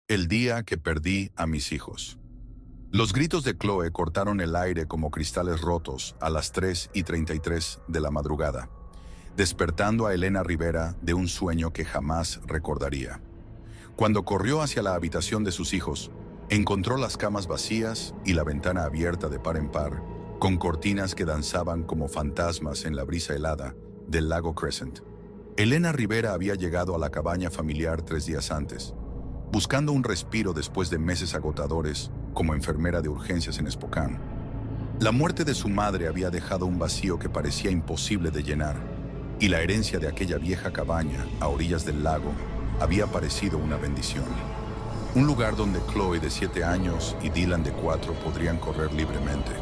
El día que perdí a mis hijos. Los gritos de Chloe cortaron el aire como cristales rotos a las 3:33 de la madrugada, despertando a Elena Rivera de un sueño que jamás recordaría. Cuando corrió hacia la habitación de sus hijos, encontró las camas vacías y la ventana abierta de par en par, con cortinas que danzaban como fantasmas en la brisa helada del lago Crescent. Elena Rivera había llegado a la cabaña familiar 3 días antes, buscando un respiro después de meses agotadores como enfermera de urgencias en Spokane. La muerte de su madre había dejado un vacío que parecía imposible de llenar, y la herencia de aquella vieja cabaña a orillas del lago había parecido una bendición. Un lugar donde Chloe de 7 años y Dylan de 4 podrían correr libremente,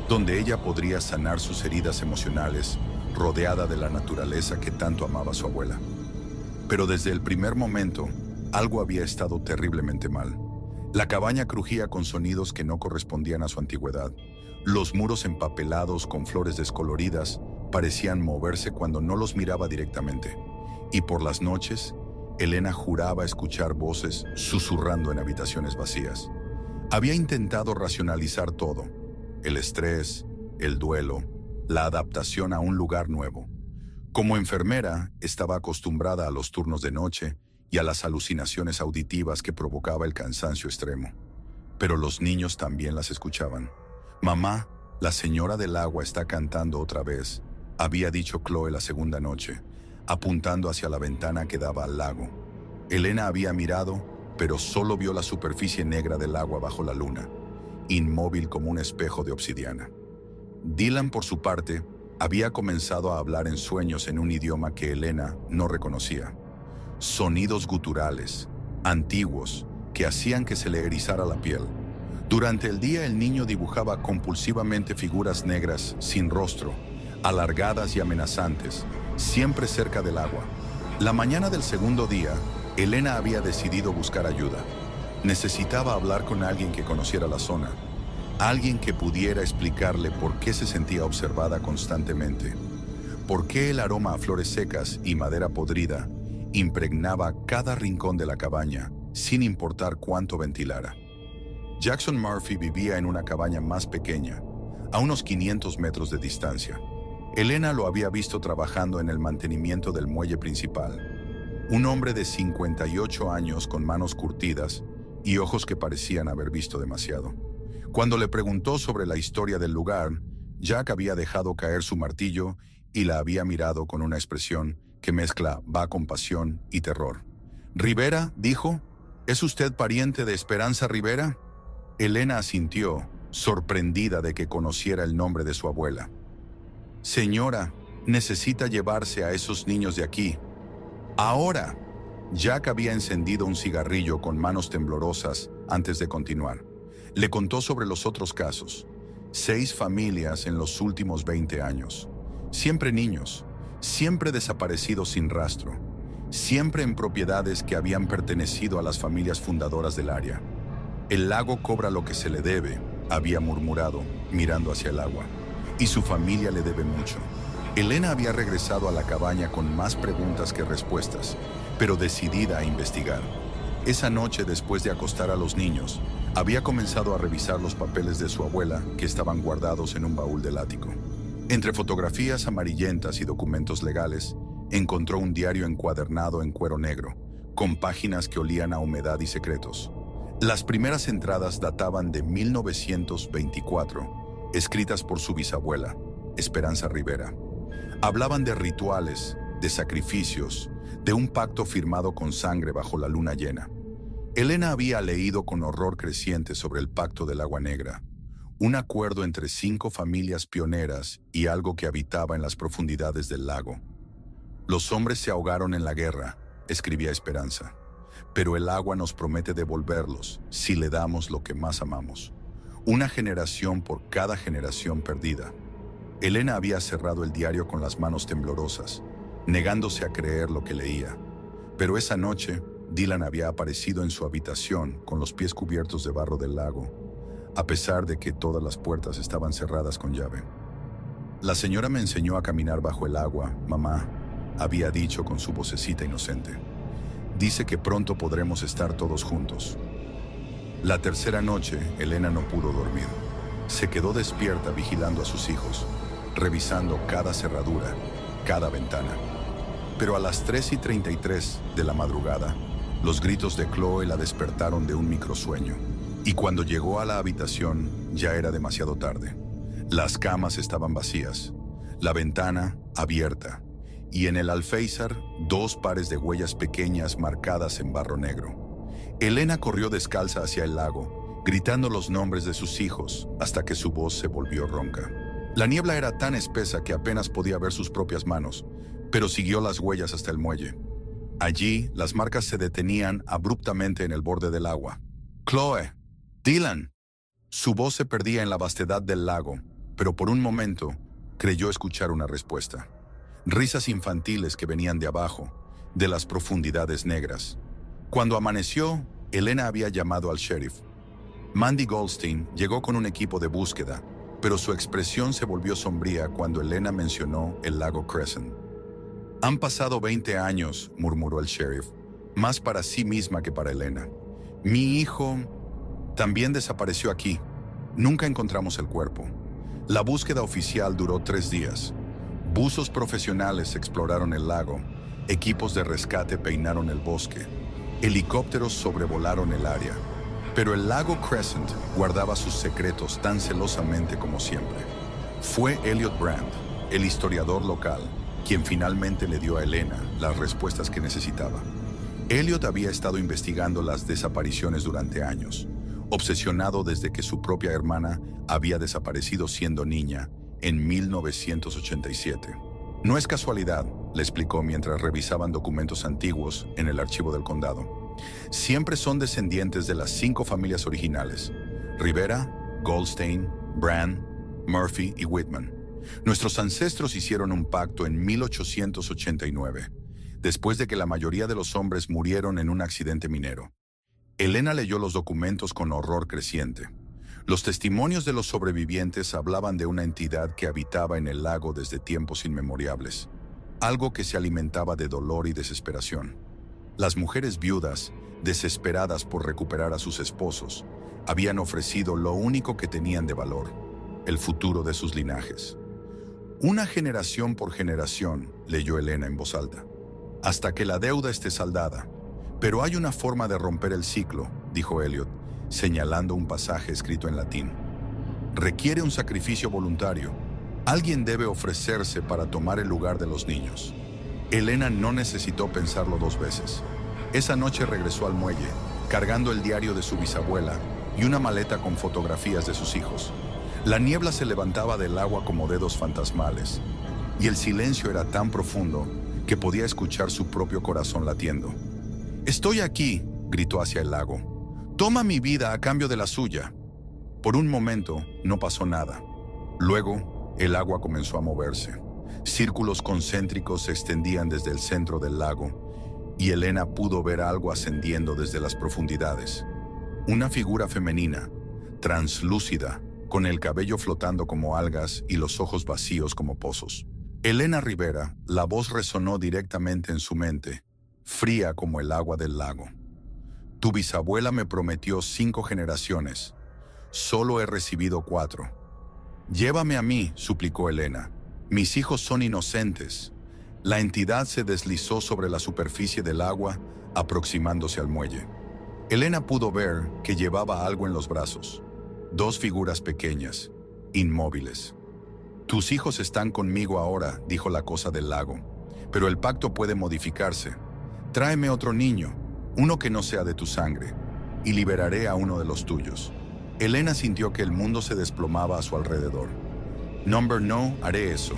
donde ella podría sanar sus heridas emocionales rodeada de la naturaleza que tanto amaba su abuela. Pero desde el primer momento, algo había estado terriblemente mal. La cabaña crujía con sonidos que no correspondían a su antigüedad. Los muros empapelados con flores descoloridas parecían moverse cuando no los miraba directamente. Y por las noches, Elena juraba escuchar voces susurrando en habitaciones vacías. Había intentado racionalizar todo: el estrés, el duelo, la adaptación a un lugar nuevo. Como enfermera, estaba acostumbrada a los turnos de noche y a las alucinaciones auditivas que provocaba el cansancio extremo. Pero los niños también las escuchaban. «Mamá, la señora del agua está cantando otra vez», había dicho Chloe la segunda noche, apuntando hacia la ventana que daba al lago. Elena había mirado, pero solo vio la superficie negra del agua bajo la luna, inmóvil como un espejo de obsidiana. Dylan, por su parte, había comenzado a hablar en sueños en un idioma que Elena no reconocía. Sonidos guturales, antiguos, que hacían que se le erizara la piel. Durante el día el niño dibujaba compulsivamente figuras negras sin rostro, alargadas y amenazantes, siempre cerca del agua. La mañana del segundo día, Elena había decidido buscar ayuda. Necesitaba hablar con alguien que conociera la zona, alguien que pudiera explicarle por qué se sentía observada constantemente, por qué el aroma a flores secas y madera podrida impregnaba cada rincón de la cabaña, sin importar cuánto ventilara. Jackson Murphy vivía en una cabaña más pequeña, a unos 500 metros de distancia. Elena lo había visto trabajando en el mantenimiento del muelle principal. Un hombre de 58 años con manos curtidas y ojos que parecían haber visto demasiado. Cuando le preguntó sobre la historia del lugar, Jack había dejado caer su martillo y la había mirado con una expresión que mezcla compasión y terror. «Rivera», dijo, «¿es usted pariente de Esperanza Rivera?» Elena asintió, sorprendida de que conociera el nombre de su abuela. «Señora, necesita llevarse a esos niños de aquí. ¡Ahora!». Jack había encendido un cigarrillo con manos temblorosas antes de continuar. Le contó sobre los otros casos. 6 familias en los últimos 20 años. Siempre niños, siempre desaparecidos sin rastro, siempre en propiedades que habían pertenecido a las familias fundadoras del área. «El lago cobra lo que se le debe», había murmurado, mirando hacia el agua. «Y su familia le debe mucho». Elena había regresado a la cabaña con más preguntas que respuestas, pero decidida a investigar. Esa noche, después de acostar a los niños, había comenzado a revisar los papeles de su abuela que estaban guardados en un baúl del ático. Entre fotografías amarillentas y documentos legales, encontró un diario encuadernado en cuero negro, con páginas que olían a humedad y secretos. Las primeras entradas databan de 1924, escritas por su bisabuela, Esperanza Rivera. Hablaban de rituales, de sacrificios, de un pacto firmado con sangre bajo la luna llena. Elena había leído con horror creciente sobre el Pacto del Agua Negra, un acuerdo entre 5 familias pioneras y algo que habitaba en las profundidades del lago. «Los hombres se ahogaron en la guerra», escribía Esperanza, «pero el agua nos promete devolverlos si le damos lo que más amamos. Una generación por cada generación perdida». Elena había cerrado el diario con las manos temblorosas, negándose a creer lo que leía. Pero esa noche, Dylan había aparecido en su habitación con los pies cubiertos de barro del lago, a pesar de que todas las puertas estaban cerradas con llave. «La señora me enseñó a caminar bajo el agua, mamá», había dicho con su vocecita inocente. Dice que pronto podremos estar todos juntos. La tercera noche, Elena no pudo dormir. Se quedó despierta vigilando a sus hijos, revisando cada cerradura, cada ventana. Pero a las 3:33 de la madrugada, los gritos de Chloe la despertaron de un microsueño. Y cuando llegó a la habitación, ya era demasiado tarde. Las camas estaban vacías, la ventana abierta, y en el alféizar 2 pares de huellas pequeñas marcadas en barro negro. Elena corrió descalza hacia el lago, gritando los nombres de sus hijos hasta que su voz se volvió ronca. La niebla era tan espesa que apenas podía ver sus propias manos, pero siguió las huellas hasta el muelle. Allí, las marcas se detenían abruptamente en el borde del agua. «Chloe, Dylan». Su voz se perdía en la vastedad del lago, pero por un momento creyó escuchar una respuesta. Risas infantiles que venían de abajo, de las profundidades negras. Cuando amaneció, Elena había llamado al sheriff. Mandy Goldstein llegó con un equipo de búsqueda, pero su expresión se volvió sombría cuando Elena mencionó el lago Crescent. «Han pasado 20 años», murmuró el sheriff, más para sí misma que para Elena. «Mi hijo también desapareció aquí. Nunca encontramos el cuerpo». La búsqueda oficial duró 3 días. Buzos profesionales exploraron el lago, equipos de rescate peinaron el bosque, helicópteros sobrevolaron el área. Pero el lago Crescent guardaba sus secretos tan celosamente como siempre. Fue Elliot Brand, el historiador local, quien finalmente le dio a Elena las respuestas que necesitaba. Elliot había estado investigando las desapariciones durante años, obsesionado desde que su propia hermana había desaparecido siendo niña en 1987. «No es casualidad», le explicó mientras revisaban documentos antiguos en el archivo del condado. «Siempre son descendientes de las 5 familias originales: Rivera, Goldstein, Brand, Murphy y Whitman. Nuestros ancestros hicieron un pacto en 1889, después de que la mayoría de los hombres murieron en un accidente minero». Elena leyó los documentos con horror creciente. Los testimonios de los sobrevivientes hablaban de una entidad que habitaba en el lago desde tiempos inmemoriales, algo que se alimentaba de dolor y desesperación. Las mujeres viudas, desesperadas por recuperar a sus esposos, habían ofrecido lo único que tenían de valor: el futuro de sus linajes. «Una generación por generación», leyó Elena en voz alta, «hasta que la deuda esté saldada. Pero hay una forma de romper el ciclo», dijo Elliot, señalando un pasaje escrito en latín. «Requiere un sacrificio voluntario. Alguien debe ofrecerse para tomar el lugar de los niños». Elena no necesitó pensarlo 2 veces. Esa noche regresó al muelle, cargando el diario de su bisabuela y una maleta con fotografías de sus hijos. La niebla se levantaba del agua como dedos fantasmales, y el silencio era tan profundo que podía escuchar su propio corazón latiendo. «Estoy aquí», gritó hacia el lago. «Toma mi vida a cambio de la suya». Por un momento no pasó nada. Luego, el agua comenzó a moverse. Círculos concéntricos se extendían desde el centro del lago, y Elena pudo ver algo ascendiendo desde las profundidades. Una figura femenina, translúcida, con el cabello flotando como algas y los ojos vacíos como pozos. Elena Rivera, la voz resonó directamente en su mente, fría como el agua del lago. «Tu bisabuela me prometió 5 generaciones. Solo he recibido 4. Llévame a mí», suplicó Elena. «Mis hijos son inocentes». La entidad se deslizó sobre la superficie del agua, aproximándose al muelle. Elena pudo ver que llevaba algo en los brazos. 2 figuras pequeñas, inmóviles. «Tus hijos están conmigo ahora», dijo la cosa del lago, «pero el pacto puede modificarse. Tráeme otro niño, uno que no sea de tu sangre, y liberaré a uno de los tuyos». Elena sintió que el mundo se desplomaba a su alrededor. «No, haré eso.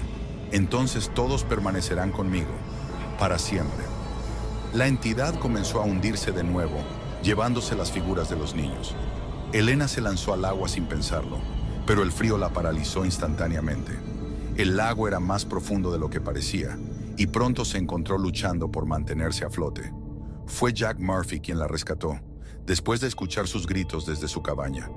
Entonces todos permanecerán conmigo, para siempre». La entidad comenzó a hundirse de nuevo, llevándose las figuras de los niños. Elena se lanzó al agua sin pensarlo, pero el frío la paralizó instantáneamente. El lago era más profundo de lo que parecía, y pronto se encontró luchando por mantenerse a flote. Fue Jack Murphy quien la rescató, después de escuchar sus gritos desde su cabaña.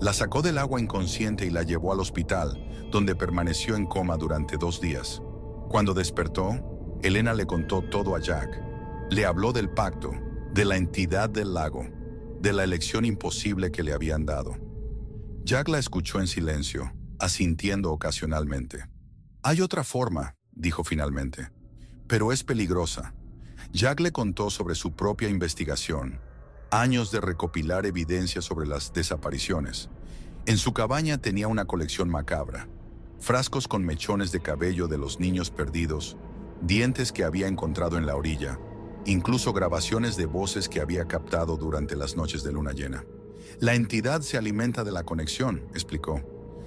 La sacó del agua inconsciente y la llevó al hospital, donde permaneció en coma durante 2 días. Cuando despertó, Elena le contó todo a Jack. Le habló del pacto, de la entidad del lago, de la elección imposible que le habían dado. Jack la escuchó en silencio, asintiendo ocasionalmente. «Hay otra forma», dijo finalmente, «pero es peligrosa». Jack le contó sobre su propia investigación, años de recopilar evidencia sobre las desapariciones. En su cabaña tenía una colección macabra, frascos con mechones de cabello de los niños perdidos, dientes que había encontrado en la orilla, incluso grabaciones de voces que había captado durante las noches de luna llena. «La entidad se alimenta de la conexión», explicó.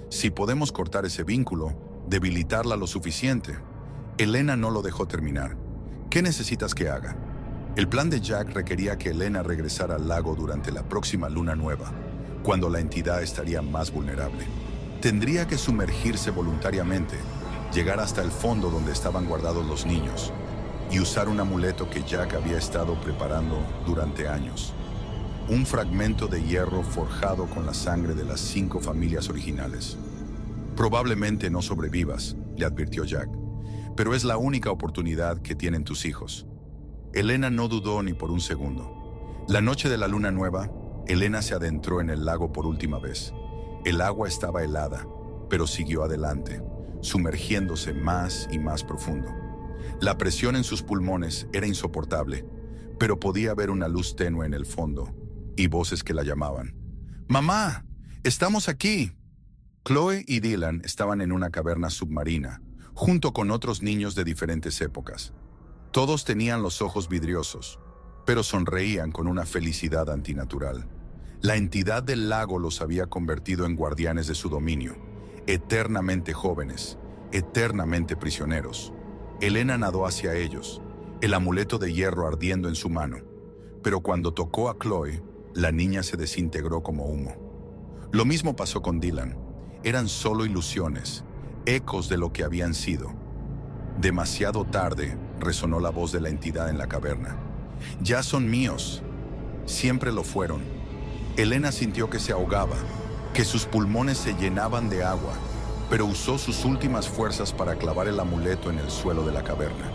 «Si podemos cortar ese vínculo, debilitarla lo suficiente». Elena no lo dejó terminar. «¿Qué necesitas que haga?» El plan de Jack requería que Elena regresara al lago durante la próxima luna nueva, cuando la entidad estaría más vulnerable. Tendría que sumergirse voluntariamente, llegar hasta el fondo donde estaban guardados los niños y usar un amuleto que Jack había estado preparando durante años. Un fragmento de hierro forjado con la sangre de las 5 familias originales. «Probablemente no sobrevivas», le advirtió Jack, «pero es la única oportunidad que tienen tus hijos». Elena no dudó ni por un segundo. La noche de la luna nueva, Elena se adentró en el lago por última vez. El agua estaba helada, pero siguió adelante, sumergiéndose más y más profundo. La presión en sus pulmones era insoportable, pero podía ver una luz tenue en el fondo y voces que la llamaban. «¡Mamá! ¡Estamos aquí!». Chloe y Dylan estaban en una caverna submarina, junto con otros niños de diferentes épocas. Todos tenían los ojos vidriosos, pero sonreían con una felicidad antinatural. La entidad del lago los había convertido en guardianes de su dominio, eternamente jóvenes, eternamente prisioneros. Elena nadó hacia ellos, el amuleto de hierro ardiendo en su mano, pero cuando tocó a Chloe, la niña se desintegró como humo. Lo mismo pasó con Dylan. Eran solo ilusiones, ecos de lo que habían sido. Demasiado tarde resonó la voz de la entidad en la caverna. «Ya son míos». Siempre lo fueron. Elena sintió que se ahogaba, que sus pulmones se llenaban de agua, pero usó sus últimas fuerzas para clavar el amuleto en el suelo de la caverna.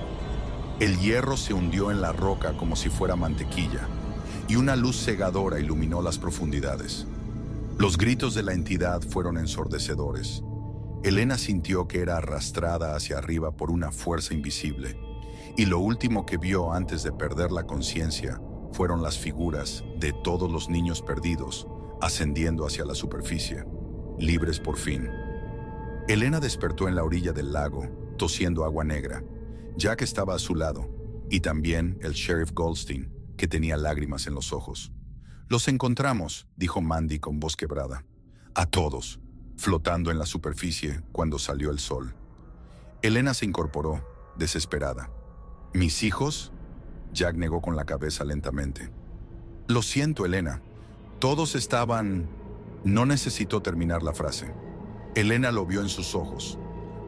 El hierro se hundió en la roca como si fuera mantequilla, y una luz cegadora iluminó las profundidades. Los gritos de la entidad fueron ensordecedores. Elena sintió que era arrastrada hacia arriba por una fuerza invisible, y lo último que vio antes de perder la conciencia fueron las figuras de todos los niños perdidos ascendiendo hacia la superficie, libres por fin. Elena despertó en la orilla del lago, tosiendo agua negra. Jack estaba a su lado, y también el sheriff Goldstein, que tenía lágrimas en los ojos. «Los encontramos», dijo Mandy con voz quebrada. «A todos», flotando en la superficie cuando salió el sol. Elena se incorporó, desesperada. «¿Mis hijos?», Jack negó con la cabeza lentamente. «Lo siento, Elena. Todos estaban...». No necesitó terminar la frase. Elena lo vio en sus ojos.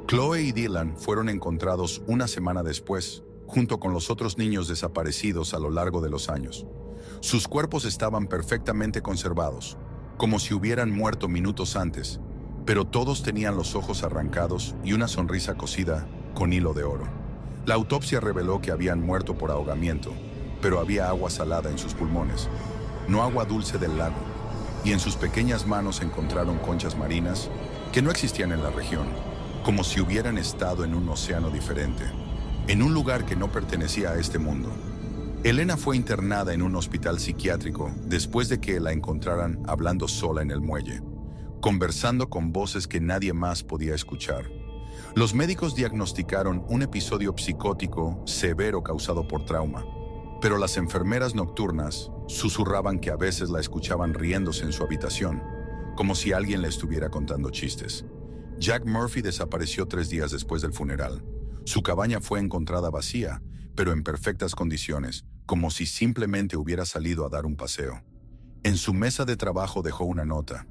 Chloe y Dylan fueron encontrados una semana después, junto con los otros niños desaparecidos a lo largo de los años. Sus cuerpos estaban perfectamente conservados, como si hubieran muerto minutos antes, pero todos tenían los ojos arrancados y una sonrisa cosida con hilo de oro. La autopsia reveló que habían muerto por ahogamiento, pero había agua salada en sus pulmones, no agua dulce del lago, y en sus pequeñas manos encontraron conchas marinas que no existían en la región, como si hubieran estado en un océano diferente, en un lugar que no pertenecía a este mundo. Elena fue internada en un hospital psiquiátrico después de que la encontraran hablando sola en el muelle, conversando con voces que nadie más podía escuchar. Los médicos diagnosticaron un episodio psicótico severo causado por trauma, pero las enfermeras nocturnas susurraban que a veces la escuchaban riéndose en su habitación, como si alguien le estuviera contando chistes. Jack Murphy desapareció 3 días después del funeral. Su cabaña fue encontrada vacía, pero en perfectas condiciones, como si simplemente hubiera salido a dar un paseo. En su mesa de trabajo dejó una nota: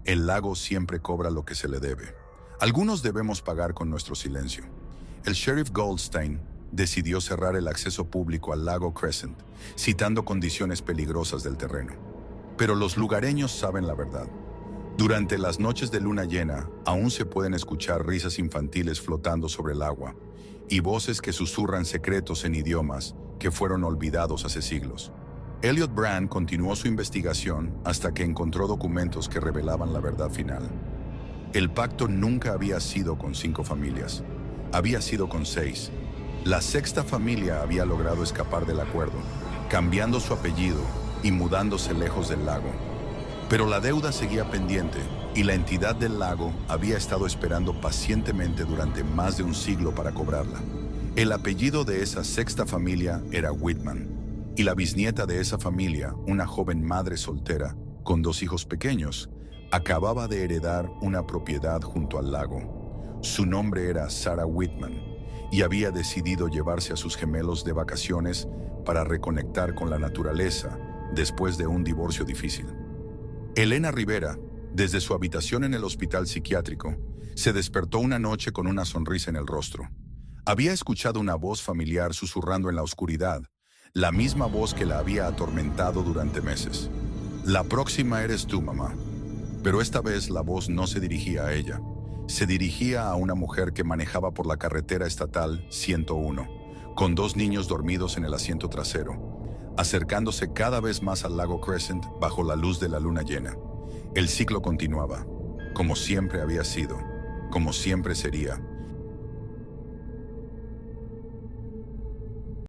«El lago siempre cobra lo que se le debe. Algunos debemos pagar con nuestro silencio». El sheriff Goldstein decidió cerrar el acceso público al lago Crescent, citando condiciones peligrosas del terreno. Pero los lugareños saben la verdad. Durante las noches de luna llena, aún se pueden escuchar risas infantiles flotando sobre el agua y voces que susurran secretos en idiomas que fueron olvidados hace siglos. Elliot Brand continuó su investigación hasta que encontró documentos que revelaban la verdad final. El pacto nunca había sido con 5 familias, había sido con 6. La sexta familia había logrado escapar del acuerdo, cambiando su apellido y mudándose lejos del lago. Pero la deuda seguía pendiente y la entidad del lago había estado esperando pacientemente durante más de un siglo para cobrarla. El apellido de esa sexta familia era Whitman, y la bisnieta de esa familia, una joven madre soltera con 2 hijos pequeños, acababa de heredar una propiedad junto al lago. Su nombre era Sarah Whitman y había decidido llevarse a sus gemelos de vacaciones para reconectar con la naturaleza después de un divorcio difícil. Elena Rivera, desde su habitación en el hospital psiquiátrico, se despertó una noche con una sonrisa en el rostro. Había escuchado una voz familiar susurrando en la oscuridad, la misma voz que la había atormentado durante meses. La próxima eres tú, mamá. Pero esta vez la voz no se dirigía a ella. Se dirigía a una mujer que manejaba por la carretera estatal 101, con 2 niños dormidos en el asiento trasero, acercándose cada vez más al lago Crescent bajo la luz de la luna llena. El ciclo continuaba, como siempre había sido, como siempre sería.